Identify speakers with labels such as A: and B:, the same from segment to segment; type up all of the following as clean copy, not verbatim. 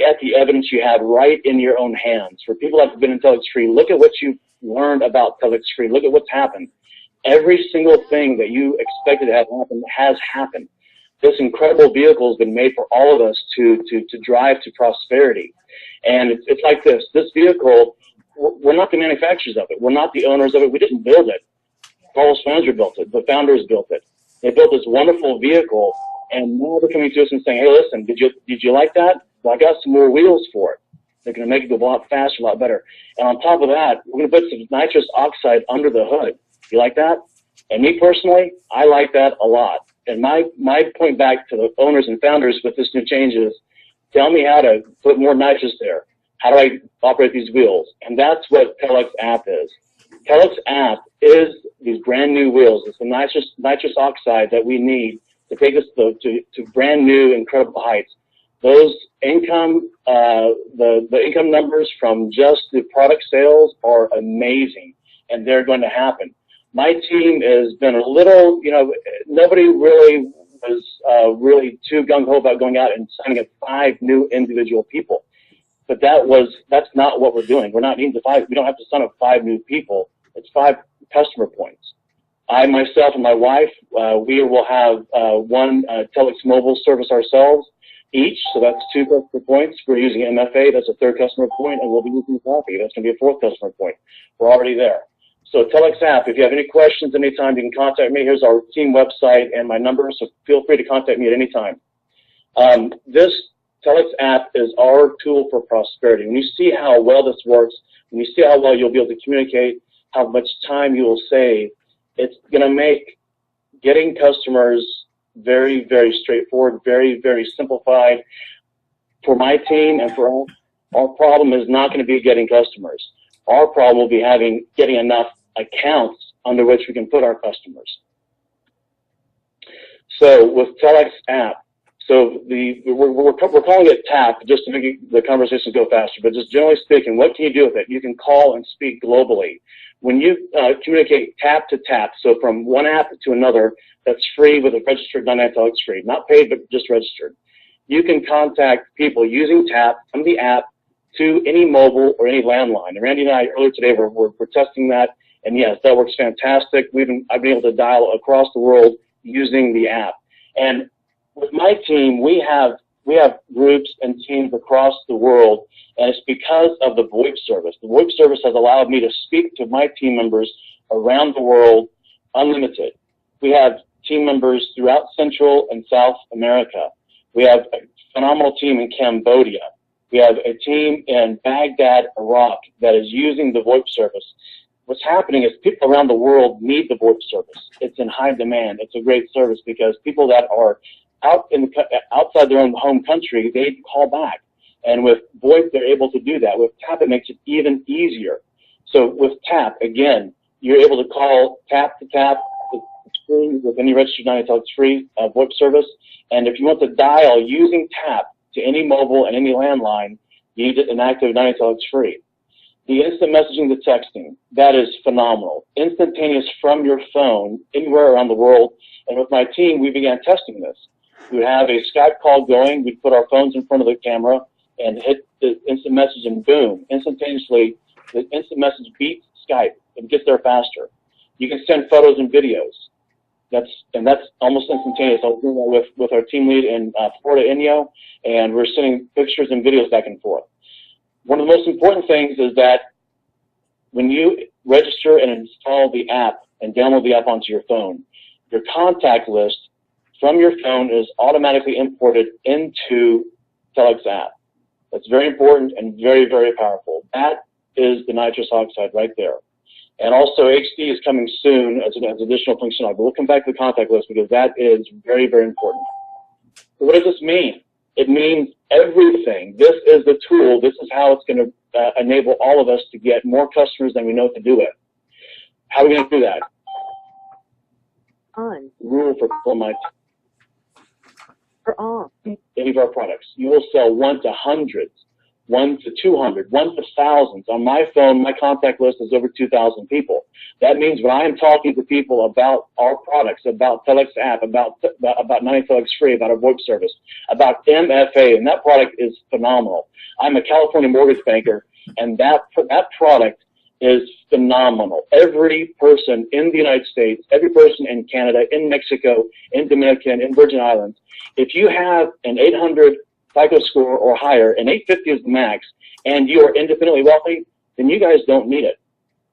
A: at the evidence you have right in your own hands. For people that have been in Telex Free, look at what you've learned about Telex Free. Look at what's happened. Every single thing that you expected to have happen has happened. This incredible vehicle has been made for all of us to drive to prosperity. And it's like this. This vehicle, we're not the manufacturers of it. We're not the owners of it. We didn't build it. Carlos Spencer built it. The founders built it. They built this wonderful vehicle, and now they're coming to us and saying, hey, listen, did you like that? Well, I got some more wheels for it. They're going to make it go a lot faster, a lot better. And on top of that, we're going to put some nitrous oxide under the hood. You like that? And me personally, I like that a lot. And my point back to the owners and founders with this new change is, tell me how to put more nitrous there. How do I operate these wheels? And that's what Telex App is. Telex App is these brand new wheels. It's the nitrous oxide that we need to take us to brand new, incredible heights. Those income, the income numbers from just the product sales are amazing, and they're going to happen. My team has been a little, nobody really was really too gung-ho about going out and signing up 5 new individual people. But that's not what we're doing. We're not needing to 5. We don't have to sign up 5 new people. It's 5 customer points. I, myself, and my wife, we will have one Telex mobile service ourselves each, so that's 2 customer points. We're using MFA, that's a 3rd customer point, and we'll be using coffee. That's going to be a 4th customer point. We're already there. So Telex App, if you have any questions anytime, you can contact me. Here's our team website and my number, so feel free to contact me at any time. This Telex App is our tool for prosperity. When you see how well this works, when you see how well you'll be able to communicate, how much time you will save, it's going to make getting customers very, very straightforward, very, very simplified. For my team and for all, our problem is not going to be getting customers. Our problem will be getting enough accounts under which we can put our customers. So with Telex App, so we're calling it TAP just to make the conversation go faster, but just generally speaking, what can you do with it? You can call and speak globally. When you communicate tap to tap, so from one app to another that's free with a registered 99 Telex free, not paid but just registered, you can contact people using TAP from the app to any mobile or any landline. And Randy and I earlier today we're testing that, and yes, that works fantastic. I've been able to dial across the world using the app. And with my team, we have groups and teams across the world, and it's because of the VoIP service. The VoIP service has allowed me to speak to my team members around the world unlimited. We have team members throughout Central and South America. We have a phenomenal team in Cambodia. We have a team in Baghdad, Iraq, that is using the VoIP service. What's happening is people around the world need the VoIP service. It's in high demand. It's a great service because people that are outside their own home country, they call back. And with VoIP, they're able to do that. With TAP, it makes it even easier. So with TAP, again, you're able to call tap to tap with any registered 99 Telex free VoIP service. And if you want to dial using TAP to any mobile and any landline, you need an active 99 Telex free. The instant messaging to texting, that is phenomenal. Instantaneous from your phone anywhere around the world. And with my team, we began testing this. We would have a Skype call going. We'd put our phones in front of the camera and hit the instant message, and boom, instantaneously, the instant message beats Skype. It gets there faster. You can send photos and videos. That's almost instantaneous. I was doing that with our team lead in Florida, Inyo, and we're sending pictures and videos back and forth. One of the most important things is that when you register and install the app and download the app onto your phone, your contact list from your phone is automatically imported into Telex App. That's very important and very, very powerful. That is the nitrous oxide right there. And also HD is coming soon as additional functionality. But we'll come back to the contact list because that is very, very important. So what does this mean? It means everything. This is the tool. This is how it's going to enable all of us to get more customers than we know to do it. How are we going to do that?
B: On.
A: Rule for my
B: for all.
A: Any of our products. You will sell 1 to hundreds 1 to 200, 1 to thousands. On my phone, my contact list is over 2,000 people. That means when I am talking to people about our products, about Telex App, about 90 Telex Free, about our VoIP service, about MFA, and that product is phenomenal. I'm a California mortgage banker, and that product is phenomenal. Every person in the United States, every person in Canada, in Mexico, in Dominican, in Virgin Islands, if you have an 800 FICO score or higher, and 850 is the max, and you are independently wealthy, then you guys don't need it.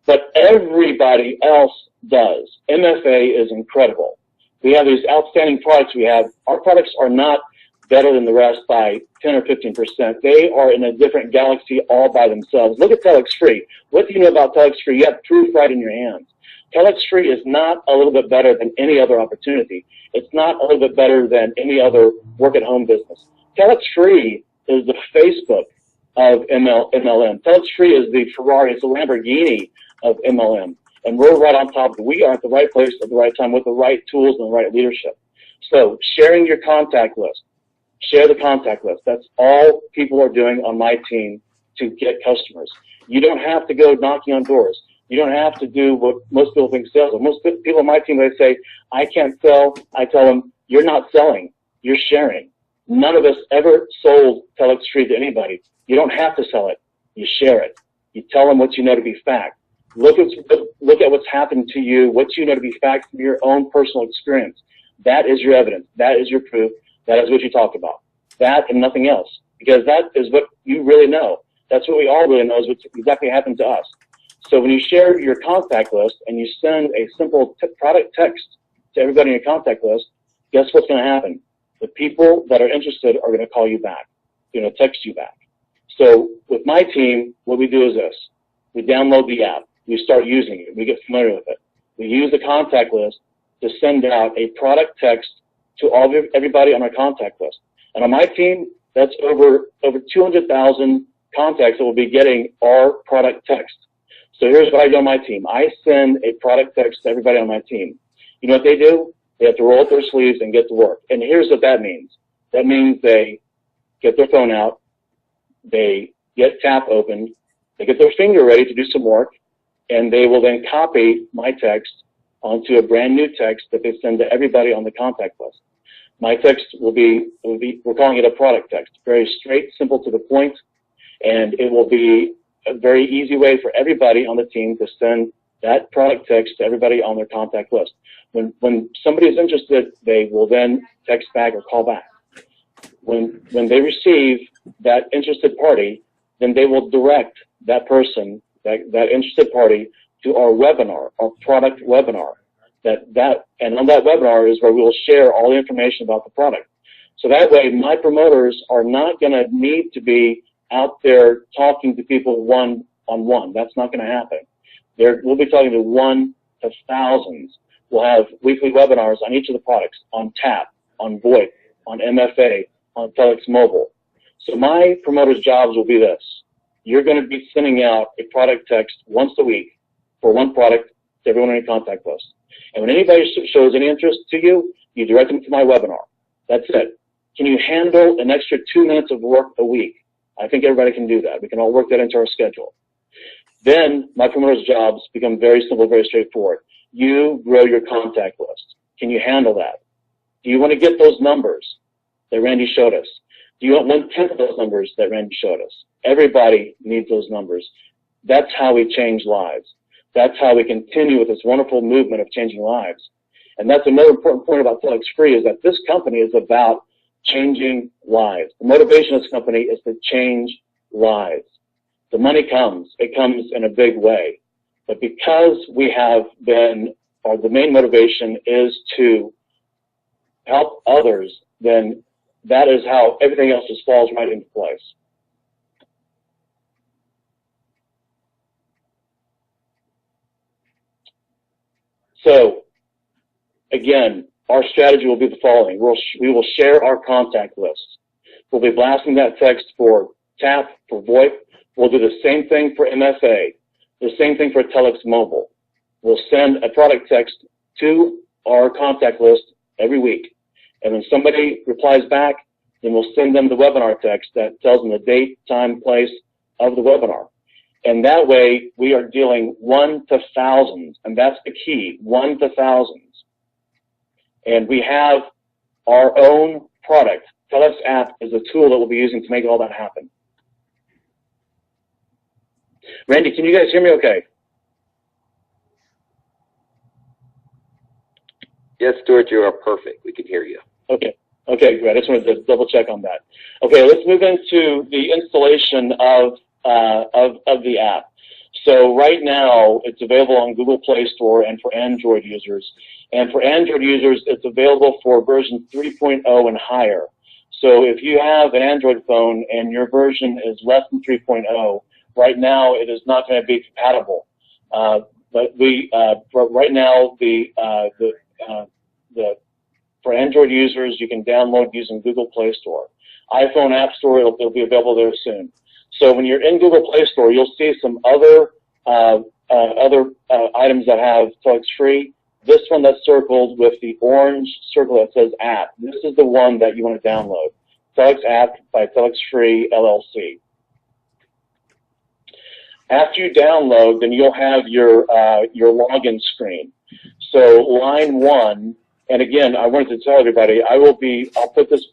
A: But everybody else does. MFA is incredible. We have these outstanding products we have. Our products are not better than the rest by 10 or 15%. They are in a different galaxy all by themselves. Look at Telex Free. What do you know about Telex Free? You have proof right in your hands. Telex Free is not a little bit better than any other opportunity. It's not a little bit better than any other work-at-home business. Telex Free is the Facebook of MLM. Telex Free is the Ferrari, it's the Lamborghini of MLM. And we're right on top of it. We are at the right place at the right time with the right tools and the right leadership. So sharing your contact list. Share the contact list. That's all people are doing on my team to get customers. You don't have to go knocking on doors. You don't have to do what most people think sales are. Most people on my team, they say, I can't sell. I tell them, you're not selling. You're sharing. None of us ever sold Telex Free to anybody. You don't have to sell it. You share it. You tell them what you know to be fact. Look at what's happened to you, what you know to be fact from your own personal experience. That is your evidence. That is your proof. That is what you talk about. That and nothing else. Because that is what you really know. That's what we all really know is what exactly happened to us. So when you share your contact list and you send a simple product text to everybody in your contact list, guess what's going to happen? The people that are interested are going to call you back. They're going to text you back. So with my team, what we do is this. We download the app. We start using it. We get familiar with it. We use the contact list to send out a product text to everybody on our contact list. And on my team, that's over 200,000 contacts that will be getting our product text. So here's what I do on my team. I send a product text to everybody on my team. You know what they do? They have to roll up their sleeves and get to work. And here's what that means. That means they get their phone out, they get Tap opened, they get their finger ready to do some work, and they will then copy my text onto a brand new text that they send to everybody on the contact list. My text will be we're calling it a product text. Very straight, simple to the point, and it will be a very easy way for everybody on the team to send that product text to everybody on their contact list. When somebody is interested, they will then text back or call back. When they receive that interested party, then they will direct that person, that interested party, to our webinar, our product webinar. And on that webinar is where we will share all the information about the product. So that way, my promoters are not going to need to be out there talking to people one-on-one. That's not going to happen. We'll be talking to 1 to thousands. We'll have weekly webinars on each of the products, on Tap, on VoIP, on MFA, on Telex Mobile. So my promoters' jobs will be this. You're going to be sending out a product text once a week for one product to everyone on your contact list. And when anybody shows any interest to you, you direct them to my webinar. That's it. Can you handle an extra 2 minutes of work a week? I think everybody can do that. We can all work that into our schedule. Then my promoters' jobs become very simple, very straightforward. You grow your contact list. Can you handle that? Do you want to get those numbers that Randy showed us? Do you want 1/10 of those numbers that Randy showed us? Everybody needs those numbers. That's how we change lives. That's how we continue with this wonderful movement of changing lives. And that's another important point about Telex Free is that this company is about changing lives. The motivation of this company is to change lives. The money comes. It comes in a big way. But because we have been, or the main motivation is to help others, then that is how everything else just falls right into place. So, again, our strategy will be the following. We will share our contact list. We'll be blasting that text for Tap, for VoIP. We'll do the same thing for MFA, the same thing for Telex Mobile. We'll send a product text to our contact list every week. And when somebody replies back, then we'll send them the webinar text that tells them the date, time, place of the webinar. And that way, we are dealing 1 to thousands, and that's the key, 1 to thousands. And we have our own product. Telex App is a tool that we'll be using to make all that happen. Randy, can you guys hear me okay?
B: Yes, Stuart, you are perfect. We can hear you.
A: Okay. Okay, great. I just wanted to double check on that. Okay, let's move into the installation of the app. So right now, it's available on Google Play Store and for Android users. And for Android users, it's available for version 3.0 and higher. So if you have an Android phone and your version is less than 3.0, right now it is not going to be compatible. But right now, for Android users, you can download using Google Play Store. iPhone App Store, it'll be available there soon. So when you're in Google Play Store, you'll see some other items that have Telex Free. This one that's circled with the orange circle that says App. This is the one that you want to download. Telex App by Telex Free LLC. After you download, then you'll have your login screen. So line 1. And again, I wanted to tell everybody, I'll put this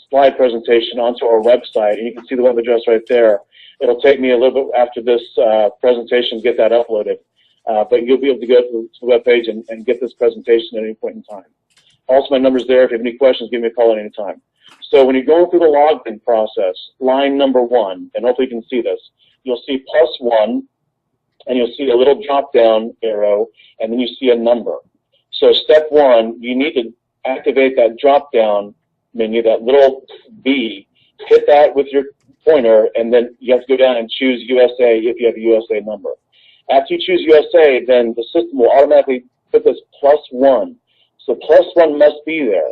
A: slide presentation onto our website, and you can see the web address right there. It'll take me a little bit after this presentation to get that uploaded, but you'll be able to go to the web page and get this presentation at any point in time. Also, my number's there. If you have any questions, give me a call at any time. So when you're going through the login process, line number 1, and hopefully you can see this, you'll see +1, and you'll see a little drop-down arrow, and then you see a number. So step 1, you need to activate that drop-down menu, that little B, hit that with your pointer, and then you have to go down and choose USA if you have a USA number. After you choose USA, then the system will automatically put this +1. So +1 must be there.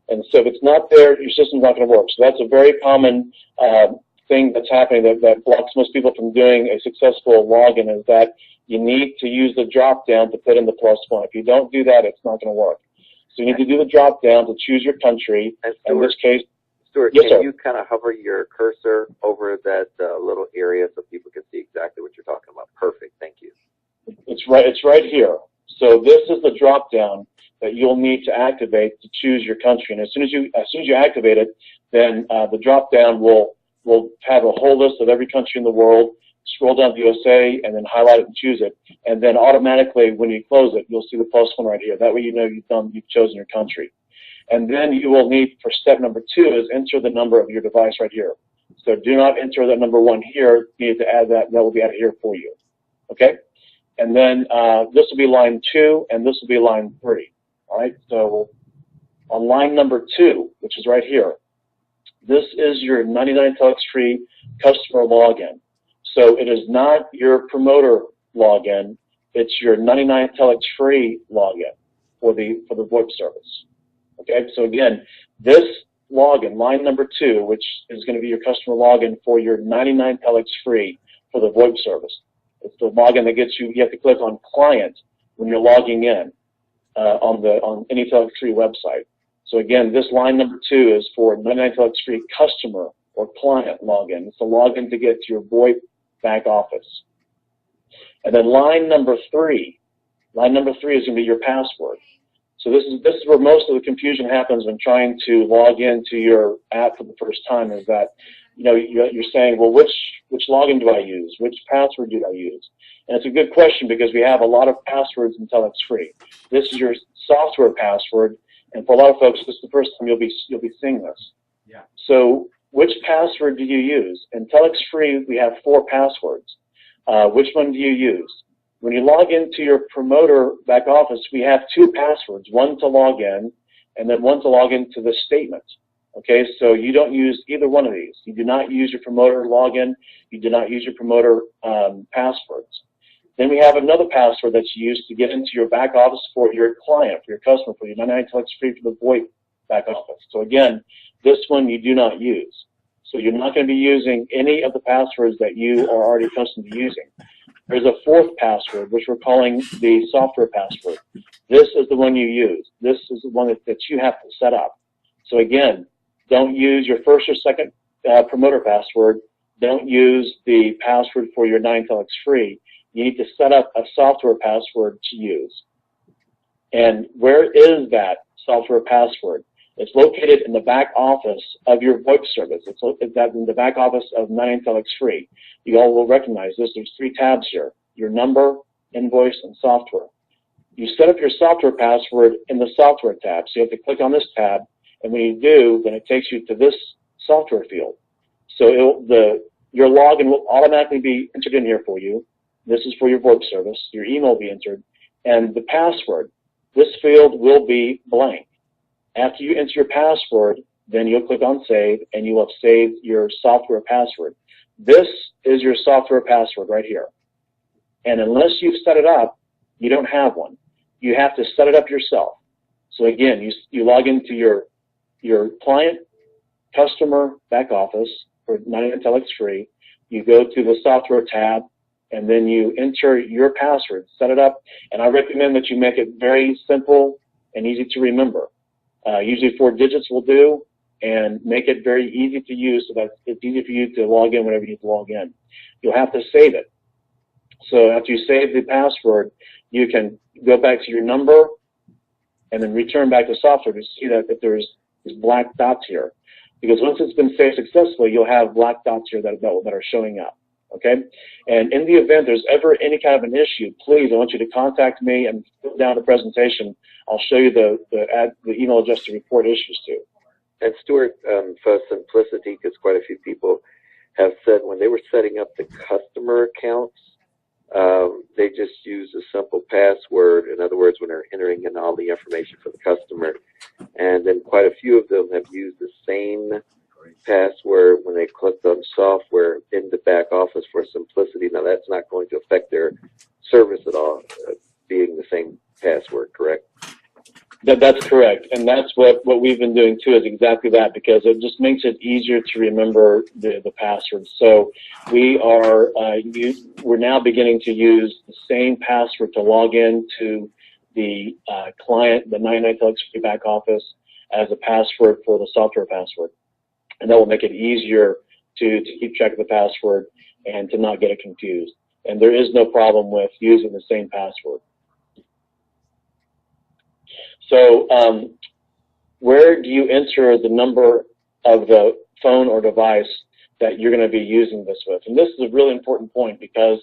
A: And so if it's not there, your system's not going to work. So that's a very common thing that's happening that blocks most people from doing a successful login, is that you need to use the drop-down to put in the +1. If you don't do that, it's not going to work. So you need to do the drop-down to choose your country. In this case,
B: Stuart,
A: yes,
B: can you kind of hover your cursor over that little area so people can see exactly what you're talking about? Perfect. Thank you.
A: It's right here. So this is the drop-down that you'll need to activate to choose your country. And as soon as you activate it, then the drop-down will have a whole list of every country in the world. Scroll down to USA and then highlight it and choose it. And then automatically, when you close it, you'll see the +1 right here. That way you know you've chosen your country. And then you will need, for step number 2, is enter the number of your device right here. So do not enter that number 1 here. You need to add that. That will be added here for you. Okay? And then this will be line 2, and this will be line 3. All right? So on line number 2, which is right here, this is your 99 Telex Free customer login. So it is not your promoter login. It's your 99 Telex Free login for the VoIP service. Okay, so again, this login, line number 2, which is going to be your customer login for your 99 Telex Free for the VoIP service. It's the login that gets you. You have to click on Client when you're logging in on any Telex Free website. So again, this line number 2 is for 99 Telex Free customer or client login. It's the login to get to your VoIP back office. And then line number 3 is going to be your password. So this is where most of the confusion happens when trying to log into your app for the first time, is that you're saying, well, which login do I use? Which password do I use? And it's a good question, because we have a lot of passwords in Telex Free. This is your software password, and for a lot of folks, this is the first time you'll be seeing this. Yeah. So which password do you use? In Telex Free, we have 4 passwords. Which one do you use? When you log into your promoter back office, we have 2 passwords, one to log in and then one to log into the statement. Okay, so you don't use either one of these. You do not use your promoter login. You do not use your promoter passwords. Then we have another password that's used to get into your back office for your client, for your customer, for your 99 Telex Free for the VoIP back office. So again, this one you do not use. So you're not going to be using any of the passwords that you are already accustomed to using. There's a 4th password, which we're calling the software password. This is the one you use. This is the one that you have to set up. So again, Don't use your first or second promoter password. Don't use the password for your 9Telex free. You need to set up a software password to use. And where is that software password? It's located in the back office of your VoIP service. It's in the back office of 9Telex free. You all will recognize this. There's 3 tabs here: your number, invoice, and software. You set up your software password in the software tab. So you have to click on this tab, and when you do, then it takes you to this software field. So your login will automatically be entered in here for you. This is for your VoIP service. Your email will be entered, and the password. This field will be blank. After you enter your password, then you'll click on Save, and you will have saved your software password. This is your software password right here. And unless you've set it up, you don't have one. You have to set it up yourself. So again, you log into your client, customer, back office for 9Telex free. You go to the software tab, and then you enter your password, set it up, and I recommend that you make it very simple and easy to remember. Usually 4 digits will do, and make it very easy to use so that it's easy for you to log in whenever you need to log in. You'll have to save it. So after you save the password, you can go back to your number and then return back to software to see that there's these black dots here. Because once it's been saved successfully, you'll have black dots here that are showing up. Okay? And in the event there's ever any kind of an issue, please, I want you to contact me and fill down the presentation. I'll show you the email address to report issues to.
B: And Stuart, for simplicity, because quite a few people have said when they were setting up the customer accounts, they just use a simple password. In other words, when they're entering in all the information for the customer. And then quite a few of them have used the same password when they clicked on software in the back office for simplicity. Now, that's not going to affect their service at all, being the same password, correct?
A: That's correct, and that's what we've been doing too, is exactly that, because it just makes it easier to remember the password. So we're now beginning to use the same password to log in to the client, the 9Telex free back office, as a password for the software password, and that will make it easier to keep track of the password and to not get it confused. And there is no problem with using the same password. So where do you enter the number of the phone or device that you're going to be using this with? And this is a really important point, because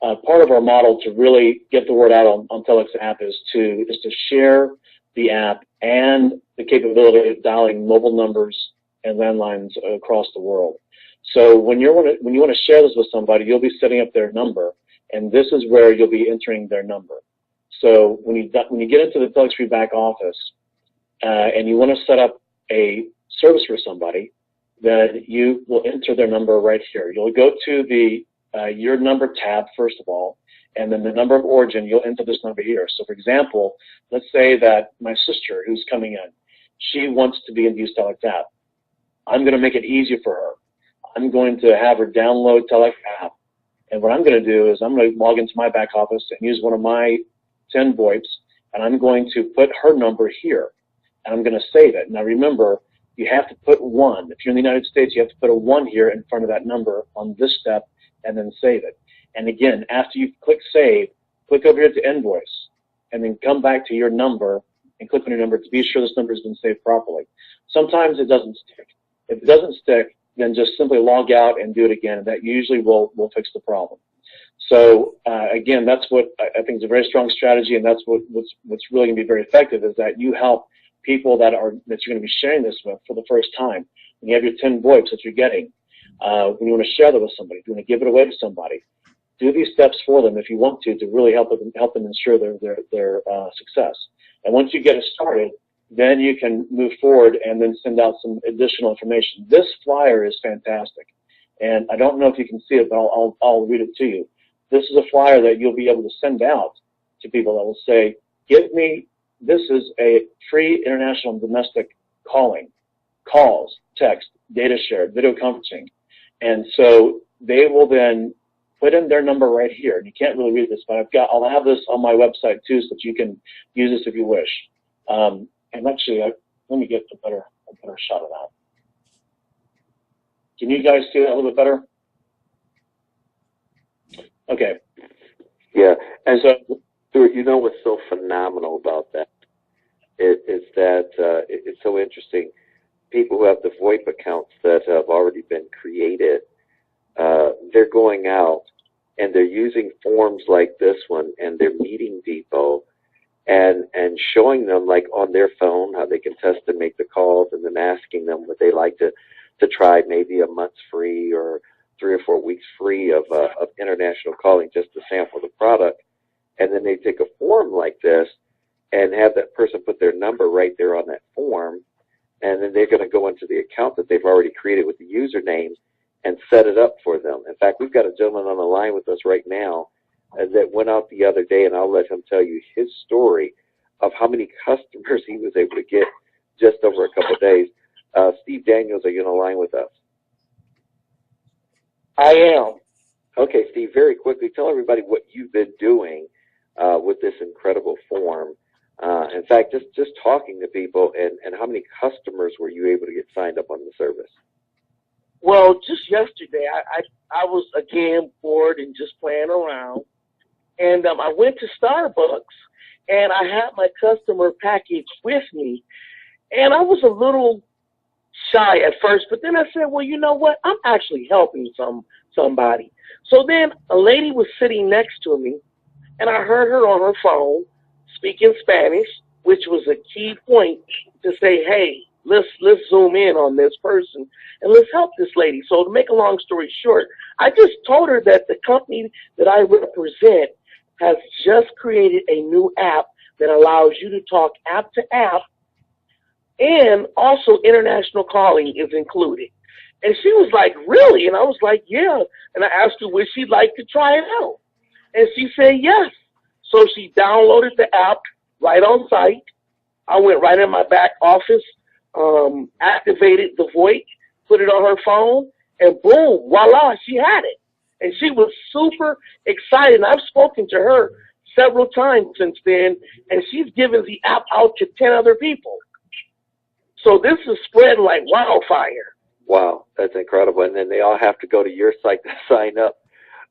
A: part of our model to really get the word out on Telex app is to share the app and the capability of dialing mobile numbers and landlines across the world. So when you want to share this with somebody, you'll be setting up their number, and this is where you'll be entering their number. So when you get into the Telex free back office and you want to set up a service for somebody, then you will enter their number right here. You'll go to the your number tab first of all, and then the number of origin. You'll enter this number here. So for example, let's say that my sister who's coming in, she wants to be in the use Telex app. I'm going to make it easier for her. I'm going to have her download Telex app, and what I'm going to do is I'm going to log into my back office and use one of my 10 VoIPs, and I'm going to put her number here, and I'm going to save it. Now remember, you have to put 1. If you're in the United States, you have to put a 1 here in front of that number on this step, and then save it. And again, after you click Save, click over here to Invoice, and then come back to your number and click on your number to be sure this number has been saved properly. Sometimes it doesn't stick. If it doesn't stick, then just simply log out and do it again, and that usually will fix the problem. So again, that's what I think is a very strong strategy, and that's what's really going to be very effective, is that you help people that you're going to be sharing this with for the first time. When you have your 10 VoIPs that you're getting, when you want to share that with somebody, if you want to give it away to somebody, do these steps for them if you want to really help them ensure their success. And once you get it started, then you can move forward and then send out some additional information. This flyer is fantastic, and I don't know if you can see it, but I'll read it to you. This is a flyer that you'll be able to send out to people that will say, this is a free international and domestic calls, text, data shared, video conferencing. And so they will then put in their number right here. And you can't really read this, but I'll have this on my website too, so that you can use this if you wish. And actually, let me get a better shot of that. Can you guys see that a little bit better? Okay.
B: Yeah, and so you know what's so phenomenal about that is that it's so interesting. People who have the VoIP accounts that have already been created, they're going out and they're using forms like this one, and they're meeting people and showing them, like on their phone, how they can test and make the calls, and then asking them would they like to try maybe a month's free or 3 or 4 weeks free of international calling just to sample the product. And then they take a form like this and have that person put their number right there on that form, and then they're going to go into the account that they've already created with the username and set it up for them. In fact, we've got a gentleman on the line with us right now that went out the other day, and I'll let him tell you his story of how many customers he was able to get just over a couple of days. Steve Daniels, are you on the line with us?
C: I am.
B: Okay, Steve, very quickly, tell everybody what you've been doing with this incredible form. In fact, just talking to people, and how many customers were you able to get signed up on the service?
C: Well, just yesterday, I was, again, bored and just playing around. And I went to Starbucks, and I had my customer package with me. And I was a little shy at first, but then I said, well, you know what? I'm actually helping somebody. So then a lady was sitting next to me, and I heard her on her phone speaking Spanish, which was a key point to say, hey, let's zoom in on this person and let's help this lady. So to make a long story short, I just told her that the company that I represent has just created a new app that allows you to talk app to app, and also international calling is included. And she was like, really? And I was like, yeah. And I asked her, would she like to try it out? And she said, yes. So she downloaded the app right on site. I went right in my back office, activated the VoIP, put it on her phone, and boom, voila, she had it. And she was super excited. And I've spoken to her several times since then, and she's given the app out to 10 other people. So this is spreading like wildfire.
B: Wow, that's incredible. And then they all have to go to your site to sign up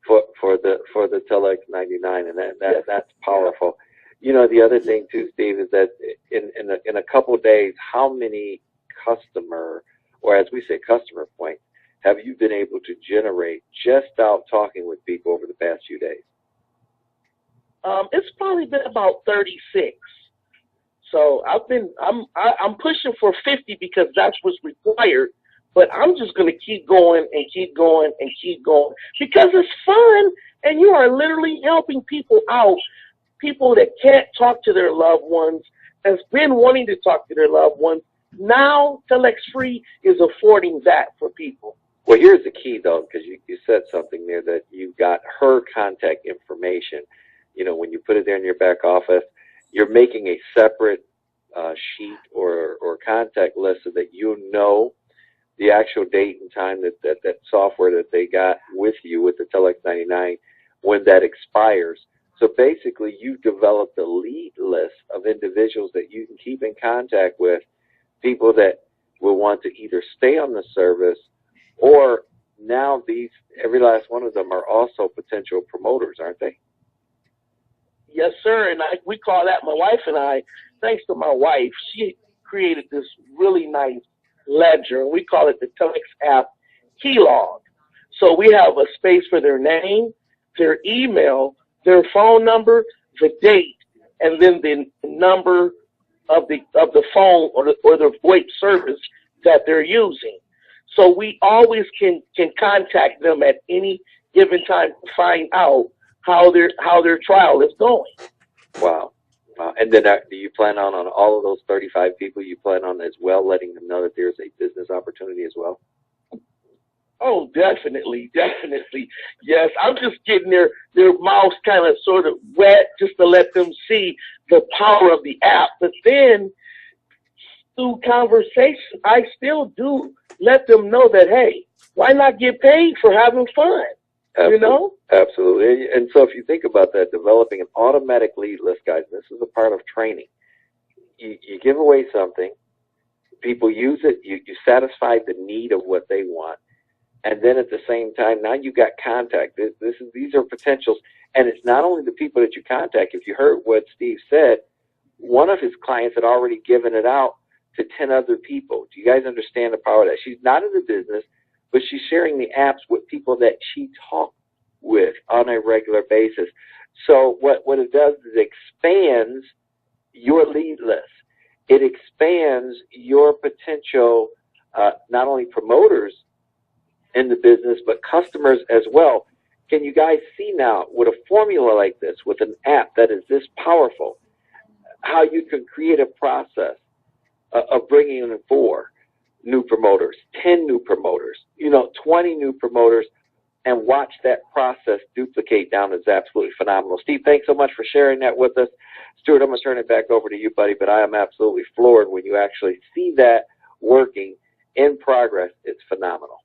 B: for the Telex 99, and that's powerful. You know, the other thing too, Steve, is that in a couple of days, how many customer, or as we say, customer points, have you been able to generate just out talking with people over the past few days?
C: It's probably been about 36. So I'm pushing for 50 because that's what's required. But I'm just going to keep going and keep going and keep going because it's fun, and you are literally helping people out, people that can't talk to their loved ones, has been wanting to talk to their loved ones. Now Telex Free is affording that for people.
B: Well, here's the key, though, because you said something there that you got her contact information. You know, when you put it there in your back office, you're making a separate sheet or contact list so that you know the actual date and time that software that they got with you with the Telex 99 when that expires. So basically, you developed a lead list of individuals that you can keep in contact with, people that will want to either stay on the service, or now every last one of them are also potential promoters, aren't they?
C: Yes, sir. And we call that, my wife and I, thanks to my wife, she created this really nice ledger, and we call it the Telex App Key Log. So we have a space for their name, their email, their phone number, the date, and then the number of the phone or the VoIP service that they're using. So we always can contact them at any given time to find out how their trial is going.
B: Wow. And then do you plan on all of those 35 people, you plan on as well letting them know that there's a business opportunity as well?
C: Oh, definitely. Yes, I'm just getting their mouths kind of sort of wet just to let them see the power of the app. But then through conversation, I still do let them know that, hey, why not get paid for having fun?
B: Absolutely.
C: You know?
B: Absolutely. And so if you think about that, developing an automatic lead list, guys, this is a part of training. You give away something, people use it, you satisfy the need of what they want, And then at the same time, now you got contact. These are potentials. And it's not only the people that you contact. If you heard what Steve said, one of his clients had already given it out to 10 other people. Do you guys understand the power of that? She's not in the business, but she's sharing the apps with people that she talks with on a regular basis. So what it does is it expands your lead list. It expands your potential, not only promoters in the business, but customers as well. Can you guys see now with a formula like this, with an app that is this powerful, how you can create a process of bringing in 4 new promoters, 10 new promoters, 20 new promoters, and watch that process duplicate down is absolutely phenomenal. Steve, thanks so much for sharing that with us. Stuart, I'm going to turn it back over to you, buddy, but I am absolutely floored when you actually see that working in progress. It's phenomenal.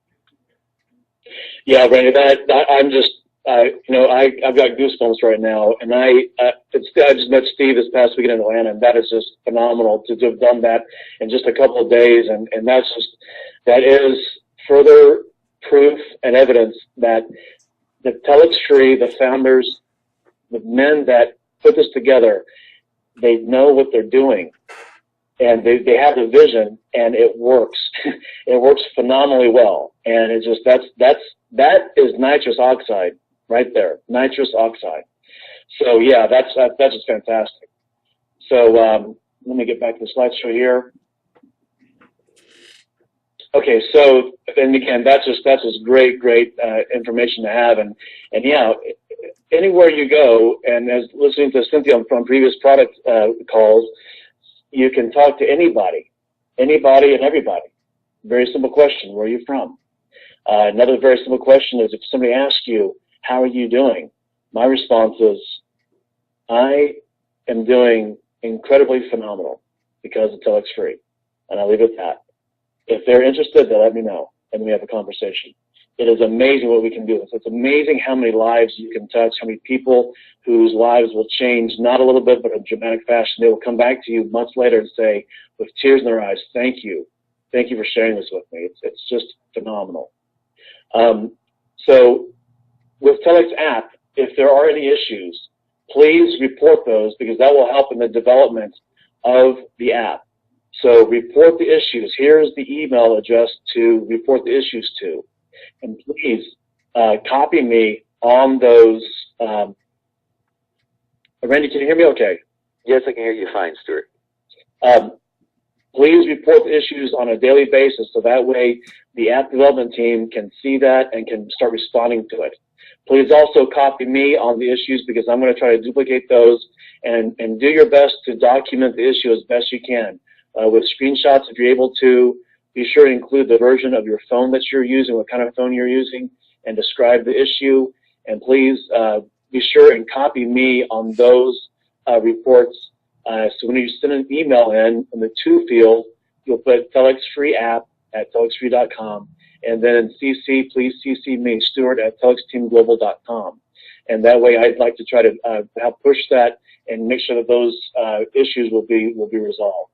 A: Yeah, Randy, I'm just, I've got goosebumps right now, and I just met Steve this past weekend in Atlanta, and that is just phenomenal to have done that in just a couple of days, and that is further proof and evidence that the Telex Free, the founders, the men that put this together, they know what they're doing, and they have the vision, and it works. It works phenomenally well, and it's just that is nitrous oxide right there, nitrous oxide. So yeah, that's just fantastic. So let me get back to the slideshow here. Okay, so and again, that's just great information to have, and yeah, anywhere you go, and as listening to Cynthia from previous product calls, you can talk to anybody and everybody. Very simple question: where are you from? Another very simple question is if somebody asks you, "How are you doing?" My response is, "I am doing incredibly phenomenal because of Telex Free," and I leave it at that. If they're interested, they'll let me know, and we have a conversation. It is amazing what we can do. It's amazing how many lives you can touch, how many people whose lives will change, not a little bit, but in a dramatic fashion. They will come back to you months later and say, with tears in their eyes, "Thank you. Thank you for sharing this with me." It's just phenomenal. So with Telex app, if there are any issues, please report those because that will help in the development of the app. So report the issues. Here's the email address to report the issues to. And please copy me on those. Randy, can you hear me okay?
B: Yes, I can hear you fine, Stuart.
A: Please report the issues on a daily basis so that way the app development team can see that and can start responding to it. Please also copy me on the issues because I'm going to try to duplicate those and do your best to document the issue as best you can. With screenshots, if you're able to, be sure to include the version of your phone that you're using, what kind of phone you're using, and describe the issue. And please be sure and copy me on those reports. So when you send an email in the to field, you'll put Telex Free app at telexfree.com. And then in CC, please CC me, Stuart at telexteamglobal.com. And that way I'd like to try to help push that and make sure that those issues will be resolved.